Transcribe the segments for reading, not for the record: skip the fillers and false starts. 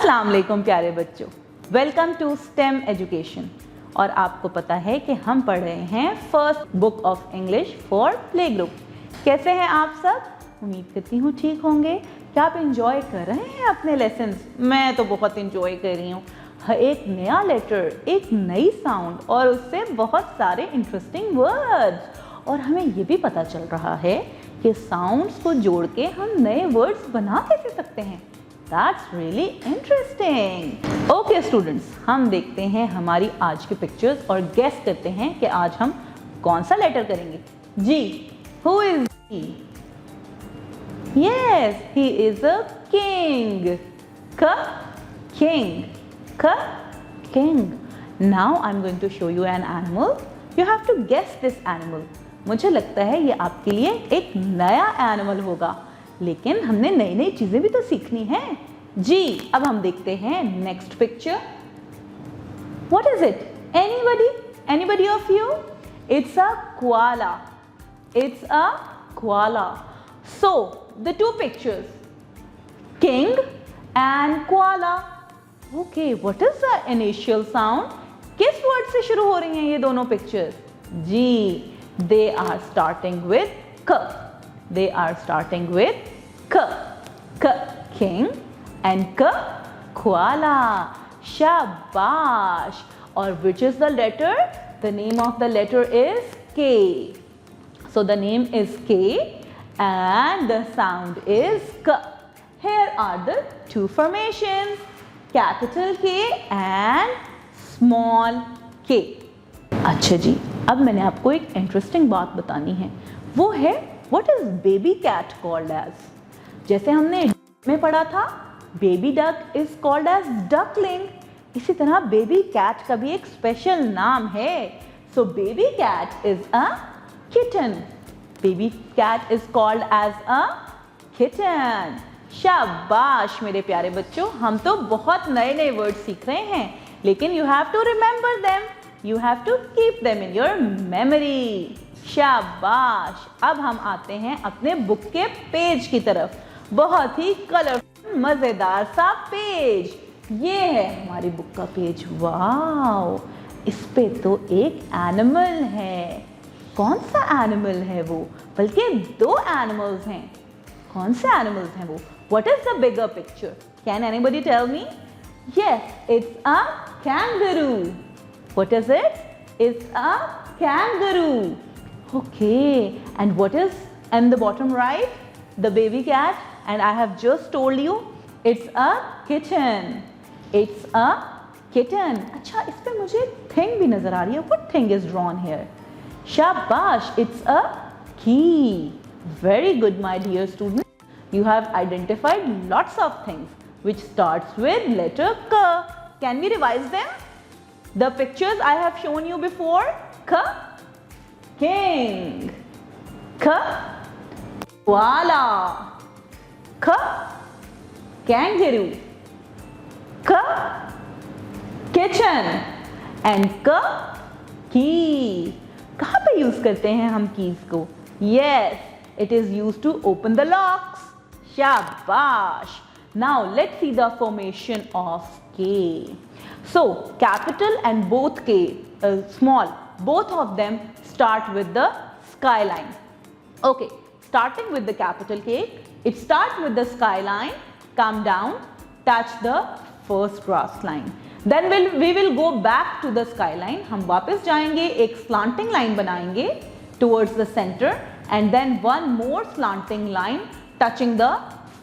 अस्सलाम वालेकुम प्यारे बच्चों, वेलकम टू स्टेम एजुकेशन। और आपको पता है कि हम पढ़ रहे हैं first book of English for play group. कैसे हैं आप सब? उम्मीद करती हूँ ठीक होंगे। क्या आप इंजॉय कर रहे हैं अपने लेसन्स? मैं तो बहुत इंजॉय कर रही हूँ। एक नया लेटर, एक नई साउंड और उससे बहुत सारे इंटरेस्टिंग वर्ड्स, और हमें ये भी पता चल रहा है कि साउंड्स को जोड़ के हम नए वर्ड्स बना कैसे सकते हैं। That's really interesting. Okay students, हम देखते हैं हमारी आज की पिक्चर्स और गेस करते हैं कि आज हम कौन सा लेटर करेंगे। जी, who is he? Yes, he is a king. King. King. Now I'm going to show you an animal. You have to guess this animal. मुझे लगता है ये आपके लिए एक नया एनिमल होगा, लेकिन हमने नई नई चीजें भी तो सीखनी है। जी, अब हम देखते हैं next picture. What is it? Anybody of you? It's a koala. It's a koala. So the two pictures, king and koala. Okay, what is the initial sound? किस वर्ड से शुरू हो रही हैं ये दोनों पिक्चर्स? जी, they are starting with k. They are starting with k, king and koala. Shabash. Or which is the letter? The name of the letter is K. So the name is K and the sound is K. Here are the two formations, capital K and small k. अच्छा जी, अब मैंने आपको एक interesting बात बतानी है। वो है What is baby cat called as? जैसे हमने में पढ़ा था, baby duck is called as duckling. इसी तरह baby cat का भी एक स्पेशल नाम है। So baby cat is a kitten. Baby cat is called as a kitten. शाबाश मेरे प्यारे बच्चों, हम तो बहुत नए नए वर्ड सीख रहे हैं, लेकिन you have to remember them. You have to keep them in your memory. शाबाश। अब हम आते हैं अपने बुक के पेज की तरफ। बहुत ही कलरफुल मजेदार सा पेज। ये है हमारी बुक का पेज। वाओ, इस पे तो एक एनिमल है। कौन सा एनिमल है वो? बल्कि दो एनिमल्स हैं। कौन से एनिमल्स हैं वो? What is the bigger picture? Can anybody tell me? Yes, it's a kangaroo. What is it? It's a kangaroo. Okay, and what is in the bottom right? The baby cat, and I have just told you it's a kitten. It's a kitten. अच्छा, इस पे मुझे thing भी नजर आ रही है। What thing is drawn here? शाबाश, it's a key. Very good, my dear students. You have identified lots of things which starts with letter K. Can we revise them? The pictures I have shown you before. K, king. K, koala. K, kangaroo. K, kitchen. And K, key. कहाँ पे use करते हैं हम keys को? Yes, it is used to open the locks. Shabash. Now let's see the formation of K. So capital and both K, small, both of them start with the skyline. Okay, starting with the capital K, it starts with the skyline, come down, touch the first grass line. Then we will go back to the skyline. हम वापस जाएंगे, एक slanting line बनाएंगे towards the center, and then one more slanting line touching the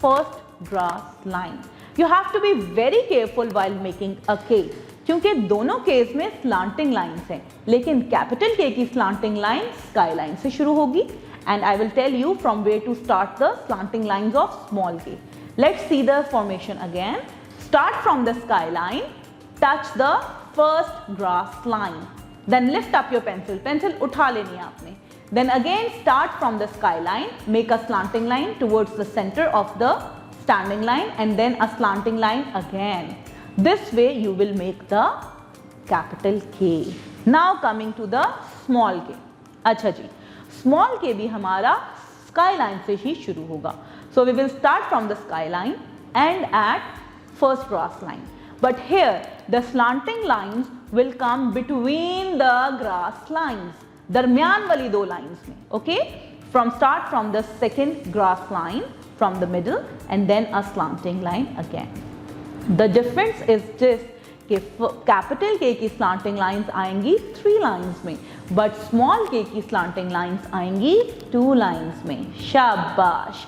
first grass line. You have to be very careful while making a K, क्योंकि दोनों case में slanting lines हैं, लेकिन capital K की slanting line skyline से शुरू होगी, and I will tell you from where to start the slanting lines of small k. Let's see the formation again. Start from the skyline, touch the first grass line, then lift up your pencil. Pencil उठा लेनी है आपने. Then again start from the skyline, make a slanting line towards the center of the standing line, and then a slanting line again. This way you will make the capital K. Now coming to the small k. अच्छा जी, small k भी हमारा skyline से ही शुरू होगा. So we will start from the skyline, end at first cross line. But here the slanting lines will come between the grass lines, दरमियान वाली दो lines में, okay? Start from the second grass line from the middle and then a slanting line again. The difference is this कि capital K की slanting lines आएंगी 3 lines में, but small k की slanting lines आएंगी 2 lines में. शाबाश.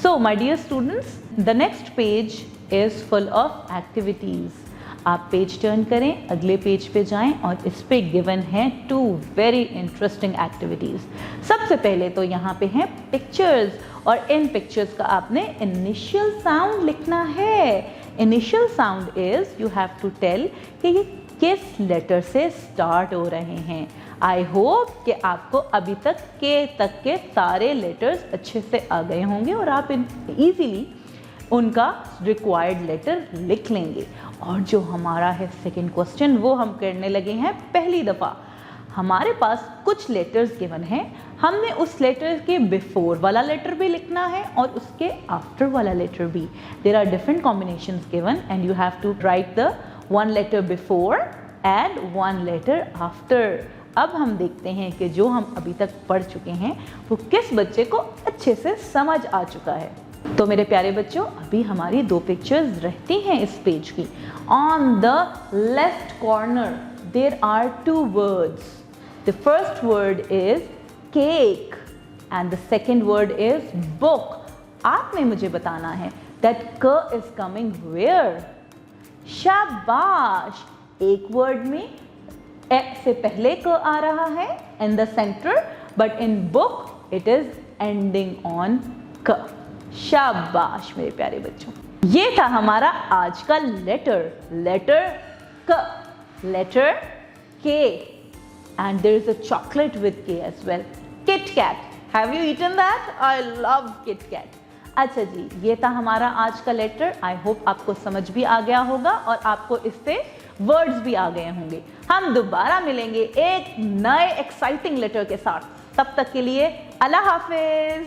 So my dear students, the next page is full of activities. आप page turn करें, अगले पेज पे जाएं और इस पे गिवन है 2 वेरी इंटरेस्टिंग एक्टिविटीज़. सबसे पहले तो यहाँ पे हैं पिक्चर्स और इन पिक्चर्स का आपने इनिशियल साउंड लिखना है. Initial sound is you have to tell कि ये किस लेटर से स्टार्ट हो रहे हैं. आई होप कि आपको अभी तक के सारे लेटर्स अच्छे से आ गए होंगे और आप इजीली उनका रिक्वायर्ड लेटर लिख लेंगे. और जो हमारा है सेकंड क्वेश्चन वो हम करने लगे हैं पहली दफ़ा. हमारे पास कुछ लेटर्स गिवन हैं, हमने उस लेटर के बिफोर वाला लेटर भी लिखना है और उसके आफ्टर वाला लेटर भी. There are different combinations given and you have to write the 1 letter before and 1 letter after. अब हम देखते हैं कि जो हम अभी तक पढ़ चुके हैं वो किस बच्चे को अच्छे से समझ आ चुका है. तो मेरे प्यारे बच्चों, अभी हमारी 2 पिक्चर्स रहती हैं इस पेज की. On the left corner there are 2 words. The first word is cake and the second word is book. आपने मुझे बताना है दैट क इज कमिंग वेयर. शाबाश. एक वर्ड में ए से पहले क आ रहा है in the centre, but in book it is ending on क. शाबाश मेरे प्यारे बच्चों. ये था हमारा आज का लेटर क, लेटर के, and there is a chocolate with K as well. Kit Kat. Have you eaten that? I love Kit Kat. अच्छा जी, ये था हमारा आज का लेटर. आई होप आपको समझ भी आ गया होगा और आपको इससे वर्ड्स भी आ गए होंगे. हम दोबारा मिलेंगे एक नए एक्साइटिंग लेटर के साथ. तब तक के लिए अल्लाह हाफिज.